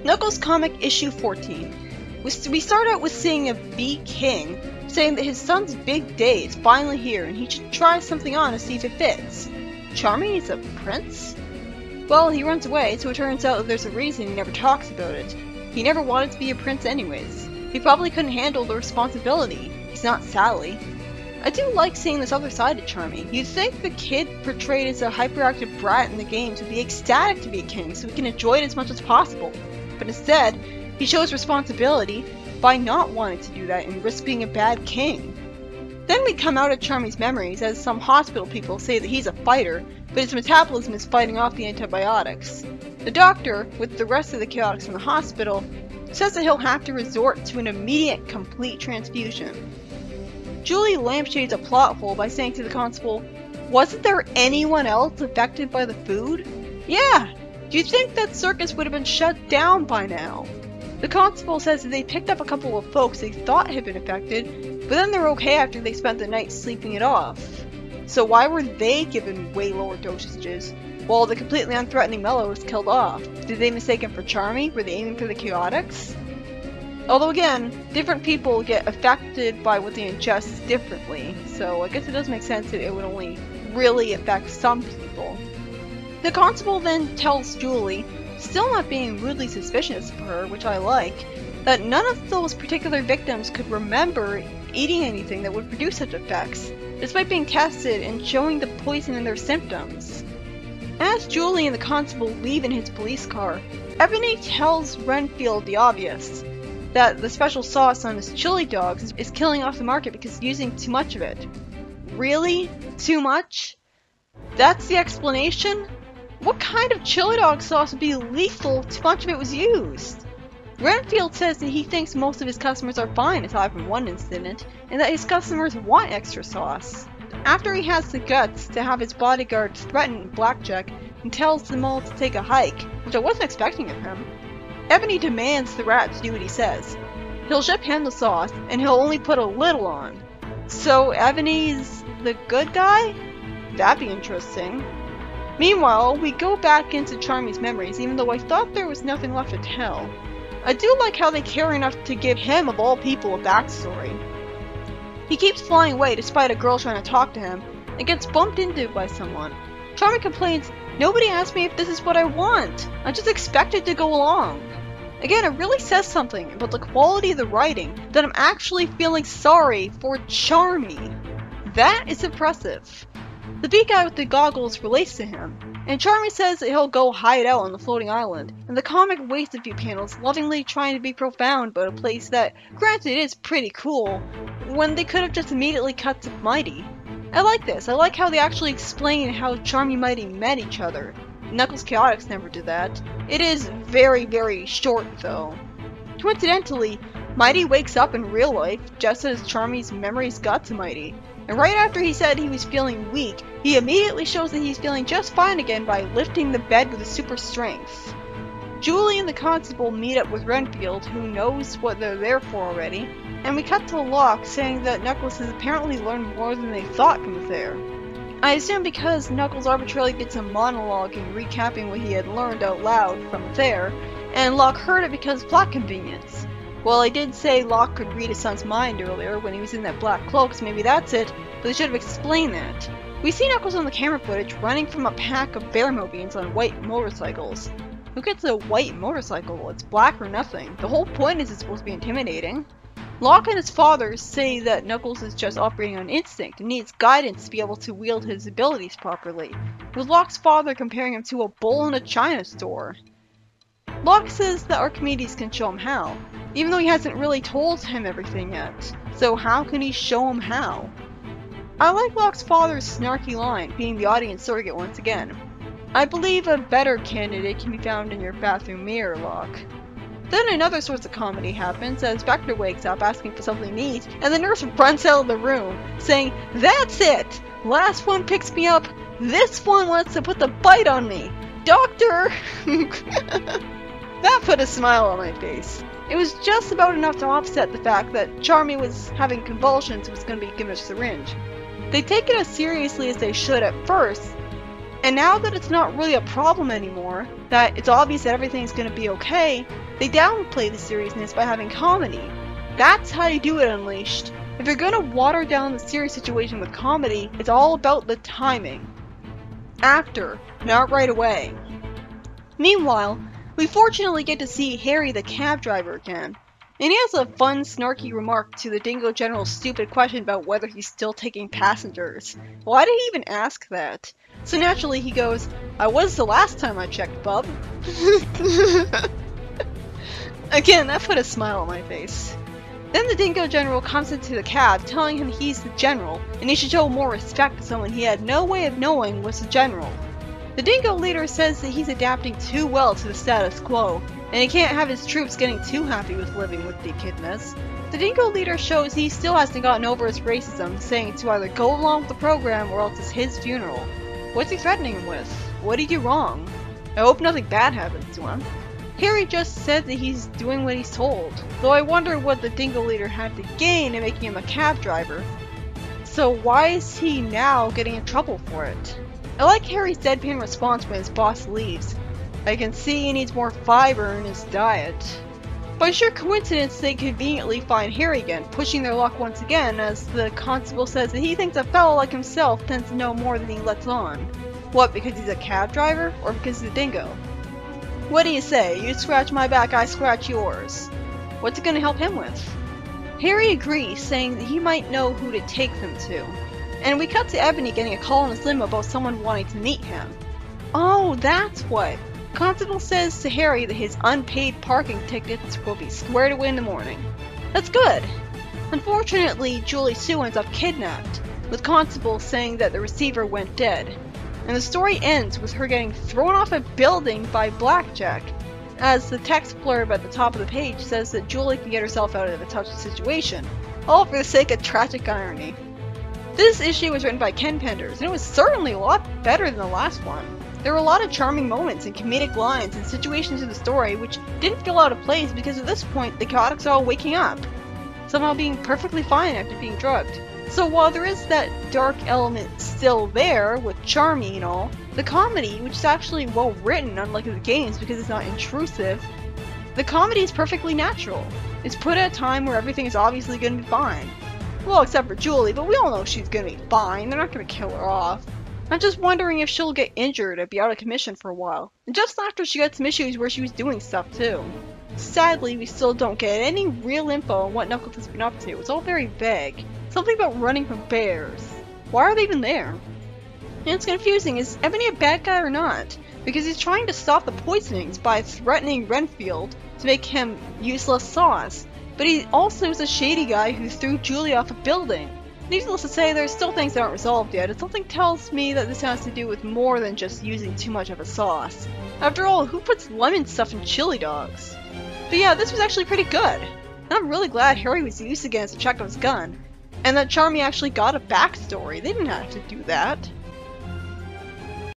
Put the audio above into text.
Knuckles Comic Issue 14. We start out with seeing a B King saying that his son's big day is finally here and he should try something on to see if it fits. Charmy is a prince? Well, he runs away, so it turns out that there's a reason he never talks about it. He never wanted to be a prince anyways. He probably couldn't handle the responsibility. He's not Sally. I do like seeing this other side of Charmy. You'd think the kid portrayed as a hyperactive brat in the games would be ecstatic to be a king so he can enjoy it as much as possible. But instead, he shows responsibility by not wanting to do that and risk being a bad king. Then we come out of Charmy's memories as some hospital people say that he's a fighter, but his metabolism is fighting off the antibiotics. The doctor, with the rest of the chaotics from the hospital, says that he'll have to resort to an immediate, complete transfusion. Julie lampshades a plot hole by saying to the constable, "Wasn't there anyone else affected by the food?" Yeah! Do you think that circus would have been shut down by now? The constable says that they picked up a couple of folks they thought had been affected, but then they're okay after they spent the night sleeping it off. So why were they given way lower dosages, while the completely unthreatening Mellow was killed off? Did they mistake him for Charmy? Were they aiming for the chaotics? Although again, different people get affected by what they ingest differently, so I guess it does make sense that it would only really affect some people. The constable then tells Julie, still not being rudely suspicious of her, which I like, that none of those particular victims could remember eating anything that would produce such effects, despite being tested and showing the poison in their symptoms. As Julie and the constable leave in his police car, Ebony tells Renfield the obvious, that the special sauce on his chili dogs is killing off the market because he's using too much of it. Really? Too much? That's the explanation? What kind of chili dog sauce would be lethal if too much of it was used? Renfield says that he thinks most of his customers are fine aside from one incident, and that his customers want extra sauce. After he has the guts to have his bodyguard threaten Blackjack and tells them all to take a hike, which I wasn't expecting of him, Ebony demands the rat to do what he says. He'll ship him the sauce, and he'll only put a little on. So Ebony's the good guy? That'd be interesting. Meanwhile, we go back into Charmy's memories, even though I thought there was nothing left to tell. I do like how they care enough to give him, of all people, a backstory. He keeps flying away despite a girl trying to talk to him, and gets bumped into by someone. Charmy complains, "Nobody asked me if this is what I want. I just expected to go along." Again, it really says something about the quality of the writing that I'm actually feeling sorry for Charmy. That is impressive. The big guy with the goggles relates to him, and Charmy says that he'll go hide out on the floating island, and the comic wastes a few panels lovingly trying to be profound about a place that, granted, is pretty cool, when they could have just immediately cut to Mighty. I like this. I like how they actually explain how Charmy and Mighty met each other. Knuckles Chaotix never did that. It is very, very short, though. Coincidentally, Mighty wakes up in real life just as Charmy's memories got to Mighty. And right after he said he was feeling weak, he immediately shows that he's feeling just fine again by lifting the bed with his super strength. Julie and the constable meet up with Renfield, who knows what they're there for already, and we cut to Locke saying that Knuckles has apparently learned more than they thought from the fair. I assume because Knuckles arbitrarily did some monologue in recapping what he had learned out loud from the fair, and Locke heard it because of plot convenience. Well, I did say Locke could read his son's mind earlier when he was in that black cloak, so maybe that's it, but they should have explained that. We see Knuckles on the camera footage running from a pack of Bearmobines on white motorcycles. Who gets a white motorcycle? It's black or nothing. The whole point is it's supposed to be intimidating. Locke and his father say that Knuckles is just operating on instinct and needs guidance to be able to wield his abilities properly, with Locke's father comparing him to a bull in a china store. Locke says that Archimedes can show him how, even though he hasn't really told him everything yet. So how can he show him how? I like Locke's father's snarky line, being the audience surrogate once again. I believe a better candidate can be found in your bathroom mirror, Locke. Then another source of comedy happens as Vector wakes up asking for something to eat, and the nurse runs out of the room, saying, "That's it! Last one picks me up, this one wants to put the bite on me! Doctor!" That put a smile on my face. It was just about enough to offset the fact that Charmy was having convulsions and was going to be given a syringe. They take it as seriously as they should at first, And now that it's not really a problem anymore, that it's obvious that everything's gonna be okay, they downplay the seriousness by having comedy. That's how you do it, Unleashed. If you're gonna water down the serious situation with comedy, it's all about the timing. After, not right away. Meanwhile, we fortunately get to see Harry the cab driver again. And he has a fun, snarky remark to the Dingo General's stupid question about whether he's still taking passengers. Why did he even ask that? So naturally he goes, "I was the last time I checked, bub." Again, that put a smile on my face. Then the Dingo General comes into the cab telling him he's the general, and he should show more respect to someone he had no way of knowing was the general. The Dingo leader says that he's adapting too well to the status quo, and he can't have his troops getting too happy with living with the echidnas. The Dingo leader shows he still hasn't gotten over his racism, saying to either go along with the program or else it's his funeral. What's he threatening him with? What did he do wrong? I hope nothing bad happens to him. Harry just said that he's doing what he's told, though I wonder what the Dingo leader had to gain in making him a cab driver. So why is he now getting in trouble for it? I like Harry's deadpan response when his boss leaves. I can see he needs more fiber in his diet. By sheer coincidence, they conveniently find Harry again, pushing their luck once again, as the constable says that he thinks a fellow like himself tends to know more than he lets on. What, because he's a cab driver, or because he's a dingo? What do you say? You scratch my back, I scratch yours. What's it gonna help him with? Harry agrees, saying that he might know who to take them to. And we cut to Ebony getting a call on his limo about someone wanting to meet him. Oh, that's what. Constable says to Harry that his unpaid parking tickets will be squared away in the morning. That's good. Unfortunately, Julie Sue ends up kidnapped, with Constable saying that the receiver went dead. And the story ends with her getting thrown off a building by Blackjack, as the text blurb at the top of the page says that Julie can get herself out of a tough situation, all for the sake of tragic irony. This issue was written by Ken Penders, and it was certainly a lot better than the last one. There were a lot of charming moments and comedic lines and situations in the story which didn't feel out of place because at this point the chaotics are all waking up, somehow being perfectly fine after being drugged. So while there is that dark element still there, with charming and all, the comedy, which is actually well written unlike the games because it's not intrusive, the comedy is perfectly natural. It's put at a time where everything is obviously going to be fine. Well, except for Julie, but we all know she's going to be fine. They're not going to kill her off. I'm just wondering if she'll get injured or be out of commission for a while. And just after she got some issues where she was doing stuff too. Sadly, we still don't get any real info on what Knuckles has been up to. It's all very vague. Something about running from bears. Why are they even there? And it's confusing, is Ebony a bad guy or not? Because he's trying to stop the poisonings by threatening Renfield to make him useless sauce. But he also is a shady guy who threw Julie off a building. Needless to say, there's still things that aren't resolved yet, and something tells me that this has to do with more than just using too much of a sauce. After all, who puts lemon stuff in chili dogs? But yeah, this was actually pretty good. And I'm really glad Harry was used again as a check of his gun. And that Charmy actually got a backstory. They didn't have to do that.